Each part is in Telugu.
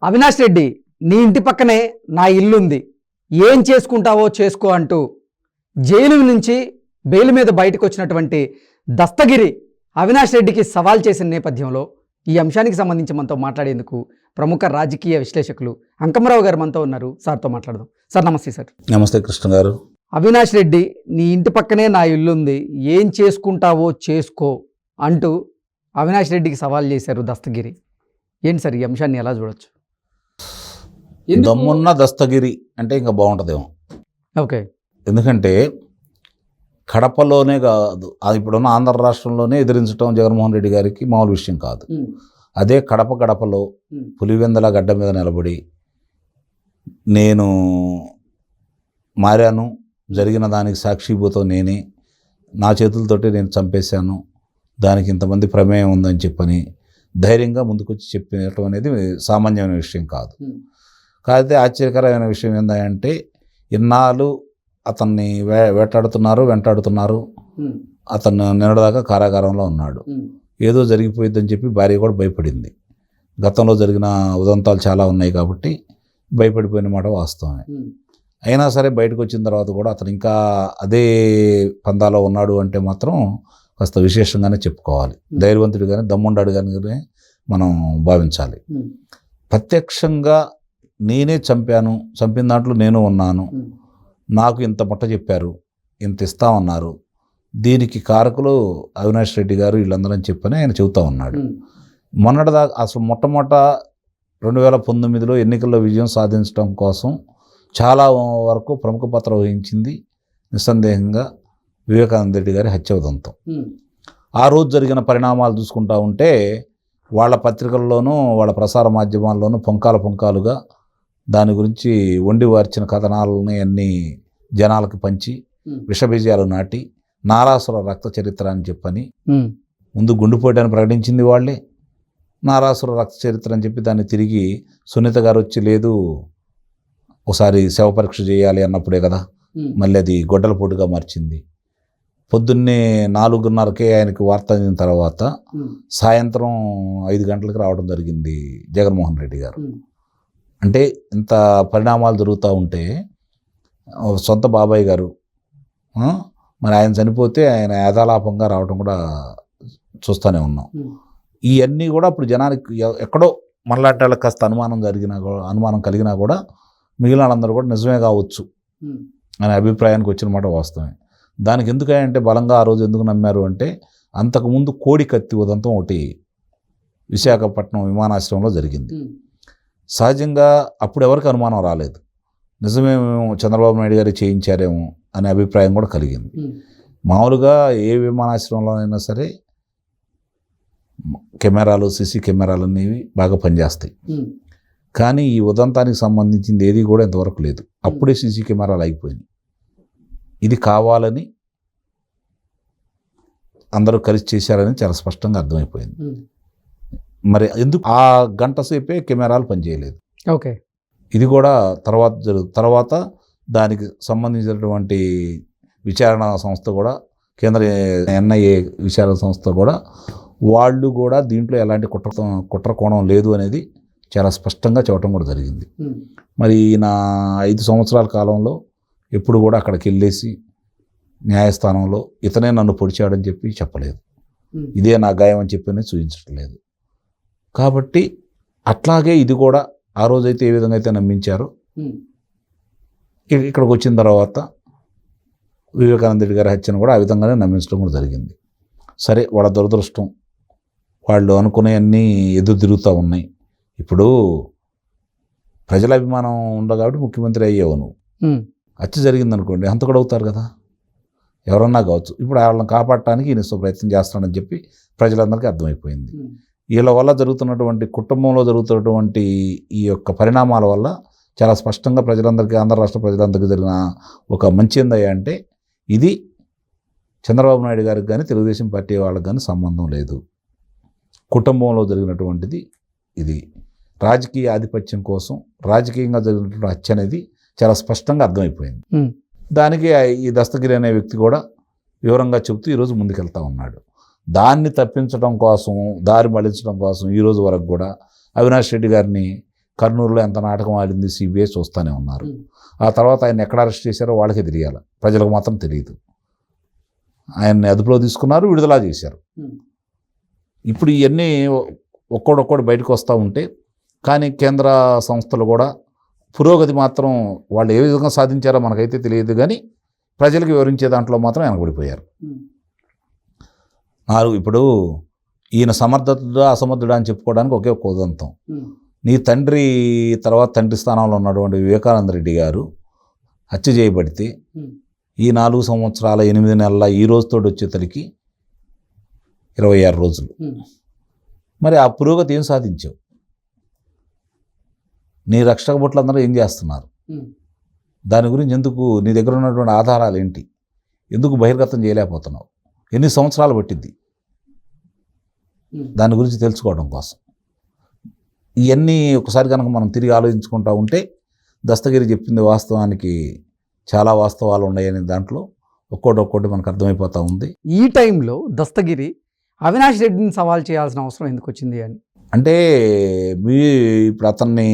అవినాష్ రెడ్డి, నీ ఇంటి పక్కనే నా ఇల్లుంది, ఏం చేసుకుంటావో చేసుకో అంటూ జైలు నుంచి బెయిల్ మీద బయటకు వచ్చినటువంటి దస్తగిరి అవినాష్ రెడ్డికి సవాల్ చేసిన నేపథ్యంలో ఈ అంశానికి సంబంధించి మనతో మాట్లాడేందుకు ప్రముఖ రాజకీయ విశ్లేషకులు అంకమరావు గారు మనతో ఉన్నారు. సార్తో మాట్లాడదాం. సార్ నమస్తే. సార్ నమస్తే కృష్ణ గారు. అవినాష్ రెడ్డి, నీ ఇంటి పక్కనే నా ఇల్లుంది, ఏం చేసుకుంటావో చేసుకో అంటూ అవినాష్ రెడ్డికి సవాల్ చేశారు దస్తగిరి. ఏంటి సార్ ఈ అంశాన్ని ఎలా చూడొచ్చు? దమ్మున్న దస్తగిరి అంటే ఇంకా బాగుంటుందేమో. ఓకే. ఎందుకంటే కడపలోనే కాదు, అది ఇప్పుడున్న ఆంధ్ర రాష్ట్రంలోనే ఎదిరించడం జగన్మోహన్ రెడ్డి గారికి మామూలు విషయం కాదు. అదే గడపలో పులివెందల గడ్డ మీద నిలబడి నేను మారాను, జరిగిన దానికి సాక్షిభూతం నేనే, నా చేతులతోటి నేను చంపేశాను, దానికి ఇంతమంది ప్రమేయం ఉందని చెప్పని ధైర్యంగా ముందుకొచ్చి చెప్పడం అనేది సామాన్యమైన విషయం కాదు. కాకపోతే ఆశ్చర్యకరమైన విషయం ఏంటంటే ఇన్నాళ్ళు అతన్ని వెంటాడుతున్నారు. అతను నిన్నటిదాకా కారాగారంలో ఉన్నాడు. ఏదో జరిగిపోయిద్దని చెప్పి భార్య కూడా భయపడింది. గతంలో జరిగిన ఉదంతాలు చాలా ఉన్నాయి కాబట్టి భయపడిపోయిన మాట వాస్తవమే. అయినా సరే బయటకు వచ్చిన తర్వాత కూడా అతను ఇంకా అదే పందాలో ఉన్నాడు అంటే మాత్రం కాస్త విశేషంగానే చెప్పుకోవాలి. ధైర్యవంతుడు కానీ దమ్ముండాడు కానీ మనం భావించాలి. ప్రత్యక్షంగా నేనే చంపాను, చంపిన దాంట్లో నేను ఉన్నాను, నాకు ఇంత ముట్ట చెప్పారు, ఇంత ఇస్తామన్నారు, దీనికి కారకులు అవినాష్ రెడ్డి గారు వీళ్ళందరూ చెప్పని ఆయన చెబుతా ఉన్నాడు. మొన్నటిదాకా అసలు మొట్టమొదట 2019లో ఎన్నికల్లో విజయం సాధించడం కోసం చాలా వరకు ప్రముఖ పాత్ర వహించింది నిస్సందేహంగా వివేకానంద రెడ్డి గారి హత్య ఉదంతం. ఆ రోజు జరిగిన పరిణామాలు చూసుకుంటా ఉంటే వాళ్ళ పత్రికల్లోనూ వాళ్ళ ప్రసార మాధ్యమాల్లోనూ పుంకాలుగా దాని గురించి వండి వార్చిన కథనాలని అన్ని జనాలకు పంచి విషబీజాలు నాటి నారాసుర రక్త చరిత్ర అని చెప్పని ముందు గుండెపోయటాన్ని ప్రకటించింది వాళ్ళే. నారాసుర రక్త చరిత్ర అని చెప్పి దాన్ని తిరిగి సునీత గారు వచ్చి లేదు ఒకసారి శవ పరీక్ష చేయాలి అన్నప్పుడే కదా మళ్ళీ అది గొడ్డల పోటుగా మార్చింది. పొద్దున్నే 4:30కే ఆయనకి వార్త అందిన తర్వాత సాయంత్రం 5 గంటలకు రావడం జరిగింది జగన్మోహన్ రెడ్డి గారు. అంటే ఇంత పరిణామాలు జరుగుతూ ఉంటే సొంత బాబాయ్ గారు మరి ఆయన చనిపోతే ఆయన యాదాలాపంగా రావడం కూడా చూస్తూనే ఉన్నాం. ఇవన్నీ కూడా అప్పుడు జనానికి ఎక్కడో మళ్ళాటాలకు కాస్త అనుమానం కలిగినా కూడా మిగిలిన వాళ్ళందరూ కూడా నిజమే కావచ్చు అనే అభిప్రాయానికి వచ్చిన మాట వాస్తవమే. దానికి ఎందుకంటే బలంగా ఆ రోజు ఎందుకు నమ్మారు అంటే అంతకుముందు కోడి కత్తి ఉదంతం ఒకటి విశాఖపట్నం విమానాశ్రయంలో జరిగింది. సహజంగా అప్పుడు ఎవరికి అనుమానం రాలేదు, నిజమే చంద్రబాబు నాయుడు గారు చేయించారేమో అనే అభిప్రాయం కూడా కలిగింది. మామూలుగా ఏ విమానాశ్రయంలో అయినా సరే కెమెరాలు, సీసీ కెమెరాలు అనేవి బాగా పనిచేస్తాయి. కానీ ఈ ఉదంతానికి సంబంధించింది ఏది కూడా ఇంతవరకు లేదు. అప్పుడే సీసీ కెమెరాలు అయిపోయినాయి. ఇది కావాలని అందరూ కలిసి చేశారని చాలా స్పష్టంగా అర్థమైపోయింది. మరి ఎందుకు ఆ గంట సేపే కెమెరాలు పనిచేయలేదు? ఓకే. ఇది కూడా తర్వాత దానికి సంబంధించినటువంటి విచారణ సంస్థ కూడా, కేంద్ర NIA విచారణ సంస్థ కూడా వాళ్ళు కూడా దీంట్లో ఎలాంటి కుట్ర కోణం లేదు అనేది చాలా స్పష్టంగా చెప్పడం కూడా జరిగింది. మరి నా 5 సంవత్సరాల కాలంలో ఎప్పుడు కూడా అక్కడికి వెళ్ళేసి న్యాయస్థానంలో ఇతనే నన్ను పొడిచాడని చెప్పి చెప్పలేదు, ఇదే నా గాయం అని చెప్పి చూపించట్లేదు. కాబట్టి అట్లాగే ఇది కూడా ఆ రోజైతే ఏ విధంగా అయితే నమ్మించారో ఇక్కడికి వచ్చిన తర్వాత వివేకానంద రెడ్డి గారి హత్యను కూడా ఆ విధంగానే నమ్మించడం కూడా జరిగింది. సరే, వాళ్ళ దురదృష్టం, వాళ్ళు అనుకునేవన్నీ ఎదురు తిరుగుతూ ఉన్నాయి. ఇప్పుడు ప్రజల అభిమానం ఉండదు కాబట్టి ముఖ్యమంత్రి అయ్యేవు నువ్వు. హత్య జరిగిందనుకోండి హంతకుడు అవుతారు కదా, ఎవరన్నా కావచ్చు. ఇప్పుడు వాళ్ళని కాపాడటానికి ఈయన ప్రయత్నం చేస్తాడని చెప్పి ప్రజలందరికీ అర్థమైపోయింది. వీళ్ళ వల్ల జరుగుతున్నటువంటి కుటుంబంలో జరుగుతున్నటువంటి ఈ యొక్క పరిణామాల వల్ల చాలా స్పష్టంగా ప్రజలందరికీ, ఆంధ్ర రాష్ట్ర ప్రజలందరికీ జరిగిన ఒక మంచి ఏందయ్యా అంటే ఇది చంద్రబాబు నాయుడు గారికి కానీ తెలుగుదేశం పార్టీ వాళ్ళకి కానీ సంబంధం లేదు. కుటుంబంలో జరిగినటువంటిది ఇది. రాజకీయ ఆధిపత్యం కోసం రాజకీయంగా జరిగినటువంటి హత్య అనేది చాలా స్పష్టంగా అర్థమైపోయింది. దానికి ఈ దస్తగిరి అనే వ్యక్తి కూడా వివరంగా చెబుతూ ఈరోజు ముందుకెళ్తా ఉన్నాడు. దాన్ని తప్పించడం కోసం, దారి మళ్లించడం కోసం ఈరోజు వరకు కూడా అవినాష్ రెడ్డి గారిని కర్నూలులో ఎంత నాటకం ఆడింది సిబిఐ చూస్తూనే ఉన్నారు. ఆ తర్వాత ఆయన ఎక్కడ అరెస్ట్ చేశారో వాళ్ళకే తెలియాలి, ప్రజలకు మాత్రం తెలియదు. ఆయన్ని అదుపులో తీసుకున్నారు, విడుదల చేశారు. ఇప్పుడు ఇవన్నీ ఒక్కోడొక్కడు బయటకు వస్తూ ఉంటే, కానీ కేంద్ర సంస్థలు కూడా పురోగతి మాత్రం వాళ్ళు ఏ విధంగా సాధించారో మనకైతే తెలియదు, కానీ ప్రజలకు వివరించే దాంట్లో మాత్రం వెనకబడిపోయారు. ఇప్పుడు ఈయన సమర్థుడా అసమర్థుడా అని చెప్పుకోవడానికి ఒకే ఒక ఉదంతం. నీ తండ్రి తర్వాత తండ్రి స్థానంలో ఉన్నటువంటి వివేకానంద రెడ్డి గారు హత్య చేయబడితే ఈ 4 సంవత్సరాల 8 నెలల ఈ రోజుతో వచ్చేసరికి 26 రోజులు. మరి ఆ పురోగతి ఏం సాధించావు? నీ రక్షక భటులందరూ ఏం చేస్తున్నారు? దాని గురించి ఎందుకు, నీ దగ్గర ఉన్నటువంటి ఆధారాలు ఏంటి, ఎందుకు బహిర్గతం చేయలేకపోతున్నావు? ఎన్ని సంవత్సరాలు పట్టింది దాని గురించి తెలుసుకోవడం కోసం? ఇవన్నీ ఒకసారి కనుక మనం తిరిగి ఆలోచించుకుంటూ ఉంటే దస్తగిరి చెప్పింది వాస్తవానికి చాలా వాస్తవాలు ఉన్నాయని దాంట్లో ఒక్కోటి మనకు అర్థమైపోతూ ఉంది. ఈ టైంలో దస్తగిరి అవినాష్ రెడ్డిని సవాల్ చేయాల్సిన అవసరం ఎందుకు వచ్చింది అని అంటే ఇప్పుడు అతన్ని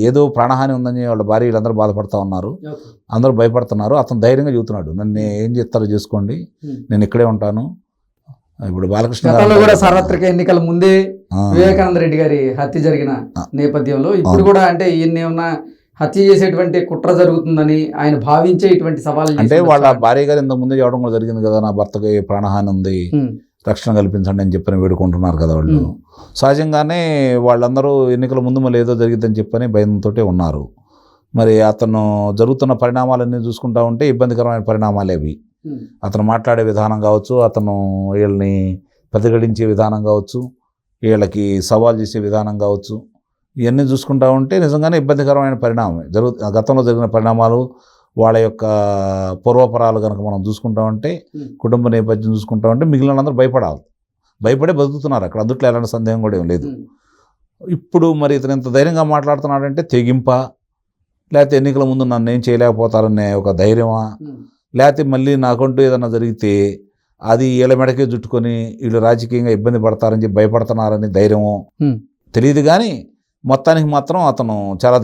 ఏదో ప్రాణహాని ఉందని వాళ్ళ భార్య వీళ్ళందరూ బాధపడుతూ ఉన్నారు, అందరూ భయపడుతున్నారు. అతను ధైర్యంగా చెబుతున్నాడు, నన్ను ఏం చేస్తారో చేసుకోండి, నేను ఇక్కడే ఉంటాను. ఇప్పుడు బాలకృష్ణ కూడా సార్వత్రిక ఎన్నికల ముందే వివేకానంద రెడ్డి గారి హత్య జరిగిన నేపథ్యంలో ఇప్పుడు కూడా అంటే ఈయన ఏమన్నా హత్య చేసేటువంటి కుట్ర జరుగుతుందని ఆయన భావించే ఇటువంటి సవాల్ అంటే వాళ్ళ భార్య గారు ఇంతకు ముందే చెప్పడం కూడా జరిగింది కదా, నా భర్తకి ప్రాణహాని ఉంది, రక్షణ కల్పించండి అని చెప్పని వేడుకుంటున్నారు కదా వాళ్ళు. సహజంగానే వాళ్ళందరూ ఎన్నికల ముందు మళ్ళీ ఏదో జరిగిద్దని చెప్పని భయంతో ఉన్నారు. మరి అతను జరుగుతున్న పరిణామాలన్నీ చూసుకుంటా ఉంటే ఇబ్బందికరమైన పరిణామాలే అవి. అతను మాట్లాడే విధానం కావచ్చు, అతను వీళ్ళని ప్రతిఘటించే విధానం కావచ్చు, వీళ్ళకి సవాల్ చేసే విధానం కావచ్చు, ఇవన్నీ చూసుకుంటా ఉంటే నిజంగానే ఇబ్బందికరమైన పరిణామం గతంలో జరిగిన పరిణామాలు, వాళ్ళ యొక్క పూర్వపరాలు కనుక మనం చూసుకుంటా ఉంటే, కుటుంబ నేపథ్యం చూసుకుంటా ఉంటే మిగిలిన అందరూ భయపడే బతుకుతున్నారు అక్కడ, అందుట్లో ఎలాంటి సందేహం కూడా ఏం లేదు. ఇప్పుడు మరి ఇతను ఇంత ధైర్యంగా మాట్లాడుతున్నాడంటే తెగింప, లేకపోతే ఎన్నికల ముందు నన్ను ఏం చేయలేకపోతారనే ఒక ధైర్యమా, లేకపోతే మళ్ళీ నాకంటూ ఏదన్నా జరిగితే అది వీళ్ళ మెడకే జుట్టుకొని వీళ్ళు రాజకీయంగా ఇబ్బంది పడతారని చెప్పి భయపడుతున్నారని ధైర్యమో తెలియదు. కానీ మొత్తానికి మాత్రం అతను చాలా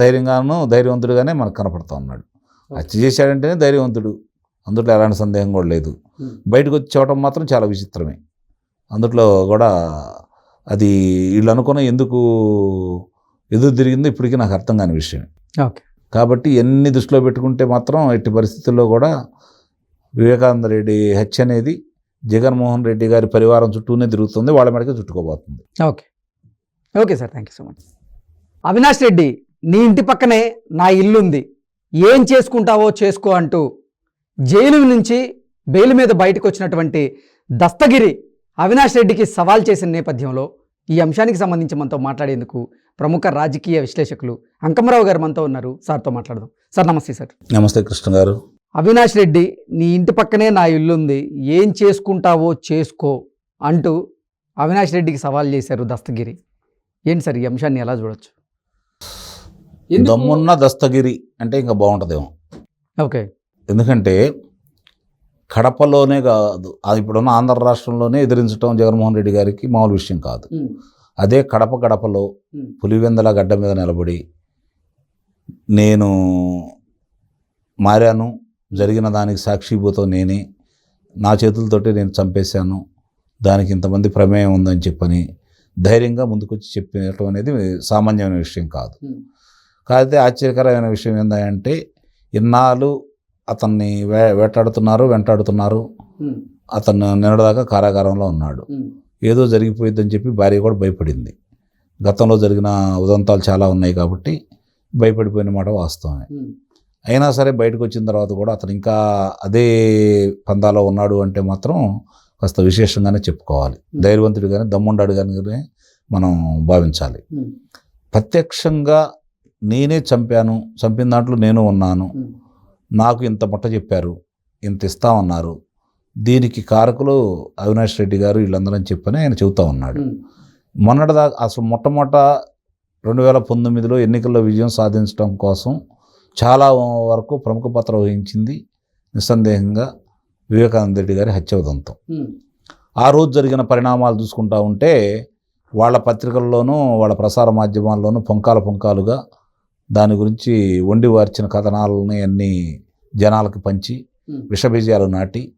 ధైర్యవంతుడుగానే మనకు కనపడుతూ ఉన్నాడు. హత్య చేశాడంటేనే ధైర్యవంతుడు, అందులో ఎలాంటి సందేహం కూడా లేదు. బయటకు వచ్చి చూడటం మాత్రం చాలా విచిత్రమే. అందులో కూడా అది వీళ్ళు అనుకున్న ఎందుకు ఎదురు తిరిగిందో ఇప్పటికీ నాకు అర్థం కాని విషయం. కాబట్టి ఎన్ని దృష్టిలో పెట్టుకుంటే మాత్రం ఎట్టి పరిస్థితుల్లో కూడా వివేకానంద రెడ్డి హత్య అనేది జగన్మోహన్ రెడ్డి గారి పరివారం చుట్టూనే తిరుగుతుంది, వాళ్ళ మెడకే చుట్టుకోబోతుంది. Okay sir, thank you so much. Avinash Reddy, నీ ఇంటి పక్కనే నా ఇల్లుంది, ఏం చేసుకుంటావో చేసుకో అంటూ జైలు నుంచి బెయిల్ మీద బయటకు వచ్చినటువంటి దస్తగిరి అవినాష్ రెడ్డికి సవాల్ చేసిన నేపథ్యంలో ఈ అంశానికి సంబంధించి మనతో మాట్లాడేందుకు ప్రముఖ రాజకీయ విశ్లేషకులు అంకమరావు గారు మనతో ఉన్నారు. సార్తో మాట్లాడదాం. సార్ నమస్తే. సార్ నమస్తే కృష్ణ గారు. అవినాష్ రెడ్డి, నీ ఇంటి పక్కనే నా ఇల్లుంది, ఏం చేసుకుంటావో చేసుకో అంటూ అవినాష్ రెడ్డికి సవాల్ చేశారు దస్తగిరి. ఏంటి సార్ ఈ అంశాన్ని ఎలా చూడొచ్చు? దమ్మున్న దస్తగిరి అంటే ఇంకా బాగుంటుందేమో. ఓకే, ఎందుకంటే కడపలోనే కాదు, అది ఇప్పుడున్న ఆంధ్ర రాష్ట్రంలోనే ఎదిరించడం జగన్మోహన్ రెడ్డి గారికి మామూలు విషయం కాదు. అదే గడపలో పులివెందల గడ్డ మీద నిలబడి నేను మారాను, జరిగిన దానికి సాక్షిభూతం నేనే, నా చేతులతోటి నేను చంపేశాను, దానికి ఇంతమంది ప్రమేయం ఉందని చెప్పని ధైర్యంగా ముందుకొచ్చి చెప్పడం అనేది సామాన్యమైన విషయం కాదు. కాకపోతే ఆశ్చర్యకరమైన విషయం ఏంటంటే ఇన్నాళ్ళు అతన్ని వెంటాడుతున్నారు. అతను నిన్నటిదాకా కారాగారంలో ఉన్నాడు. ఏదో జరిగిపోయిద్దని చెప్పి భార్య కూడా భయపడింది. గతంలో జరిగిన ఉదంతాలు చాలా ఉన్నాయి కాబట్టి భయపడిపోయిన మాట వాస్తవమే. అయినా సరే బయటకు వచ్చిన తర్వాత కూడా అతను ఇంకా అదే పందాలో ఉన్నాడు అంటే మాత్రం కాస్త విశేషంగానే చెప్పుకోవాలి. ధైర్యవంతుడు కానీ దమ్ముండాడు కానీ మనం భావించాలి. ప్రత్యక్షంగా నేనే చంపిన దాంట్లో నేను ఉన్నాను, నాకు ఇంత ముట్ట చెప్పారు, ఇంత ఇస్తామన్నారు, దీనికి కారకులు అవినాష్ రెడ్డి గారు వీళ్ళందరూ అని చెప్పని ఆయన చెబుతూ ఉన్నాడు. మొన్నటిదాకా అసలు మొట్టమొదట 2019లో ఎన్నికల్లో విజయం సాధించడం కోసం చాలా వరకు ప్రముఖ పాత్ర వహించింది నిస్సందేహంగా వివేకానంద రెడ్డి గారి హత్య ఉదంతం. ఆ రోజు జరిగిన పరిణామాలు చూసుకుంటా ఉంటే వాళ్ళ పత్రికల్లోనూ వాళ్ళ ప్రసార మాధ్యమాల్లోనూ పుంకాలుగా దాని గురించి వండి వార్చిన కథనాలని అన్ని జనాలకు పంచి విషబీజాలు నాటి